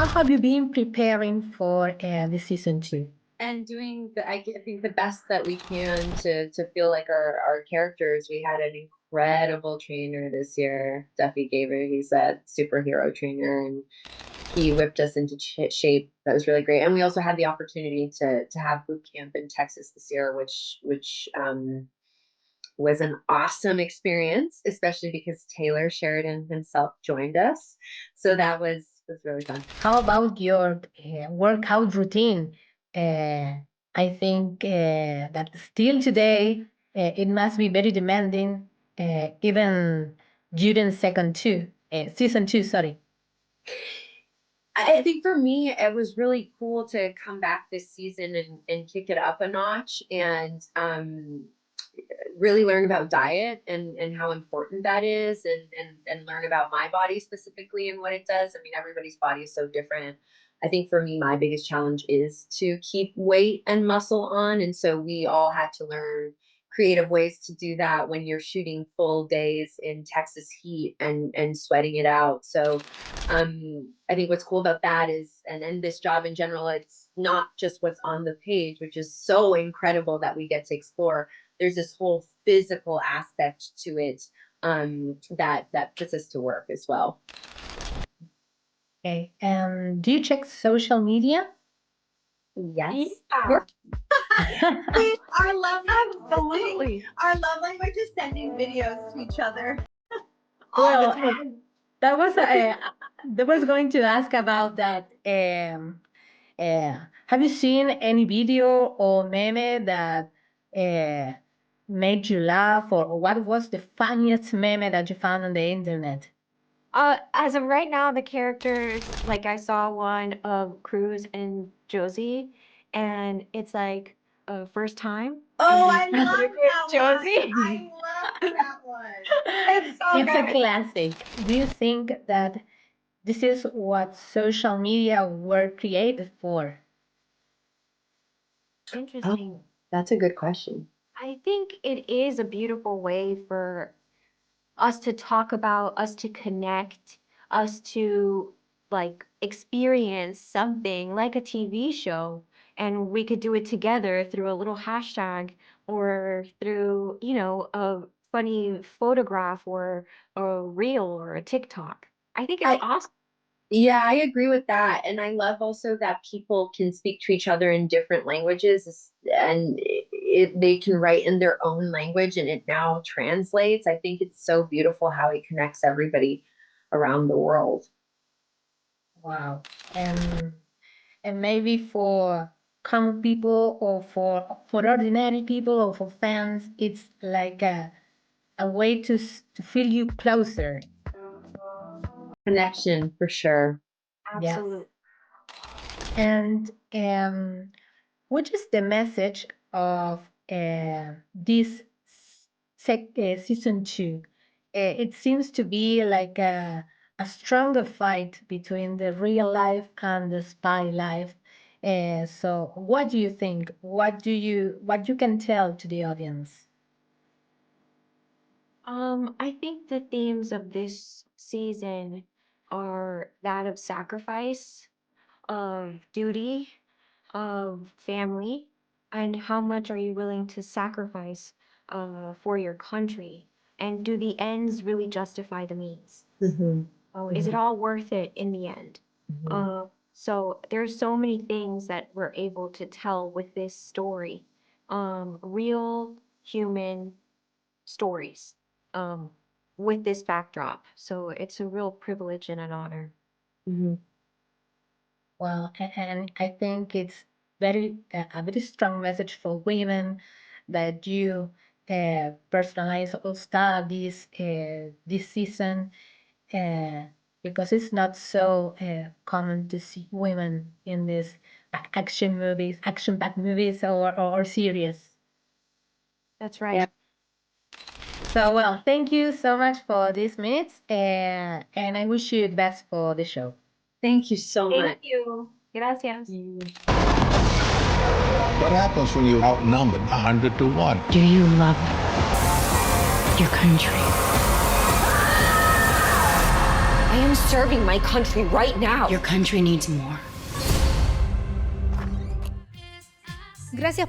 how have you been preparing for the season 2? And doing I think the best that we can to feel like our characters. We had an incredible trainer this year, Duffy Gaver. He's a superhero trainer, and he whipped us into shape. That was really great. And we also had the opportunity to have boot camp in Texas this year, which was an awesome experience, especially because Taylor Sheridan himself joined us. So that was really fun. How about your workout routine? I think that still today it must be very demanding, even during season 2, sorry. I think for me, it was really cool to come back this season and kick it up a notch and really learn about diet and how important that is and learn about my body specifically and what it does. I mean, everybody's body is so different. I think for me, my biggest challenge is to keep weight and muscle on. And so we all had to learn creative ways to do that when you're shooting full days in Texas heat and sweating it out. So I think what's cool about that is, and this job in general, it's not just what's on the page, which is so incredible that we get to explore. There's this whole physical aspect to it that puts us to work as well. Okay. Do you check social media? Yes. Yeah. Our love language, our love language is sending videos to each other. Well, that was going to ask about that. Have you seen any video or meme that made you laugh, or what was the funniest meme that you found on the internet? As of right now, the characters, like I saw one of Cruz and Josie, and it's like first time. Oh, and I then love that Josie. one. I love that one. It's so It's a good. classic. Do you think that this is what social media were created for? Interesting. That's a good question. I think it is a beautiful way for us to talk about, us to connect, us to like experience something like a TV show. And we could do it together through a little hashtag or through, a funny photograph or a reel or a TikTok. I think it's awesome. Yeah, I agree with that. And I love also that people can speak to each other in different languages and they can write in their own language and it now translates. I think it's so beautiful how it connects everybody around the world. Wow. And maybe for common people or for ordinary people or for fans, it's like a way to feel you closer. Connection for sure. Yes. Absolutely. And what is the message of this season 2? It seems to be like a stronger fight between the real life and the spy life. So, what do you think? What you can tell to the audience? I think the themes of this season are that of sacrifice, of duty, of family, and how much are you willing to sacrifice for your country? And do the ends really justify the means? Mm-hmm. Oh, is it all worth it in the end? Mm-hmm. So there's so many things that we're able to tell with this story. Real human stories um, with this backdrop. So it's a real privilege and an honor. Mm-hmm. Well, and I think it's a very strong message for women that you personalize or start this season because it's not so common to see women in these action movies, action-packed movies or series. That's right. Yep. So, well, thank you so much for these minutes, and I wish you the best for the show. Thank you so much. Thank you. Gracias. What happens when you're outnumbered 100 to 1? Do you love your country? I am serving my country right now. Your country needs more. Gracias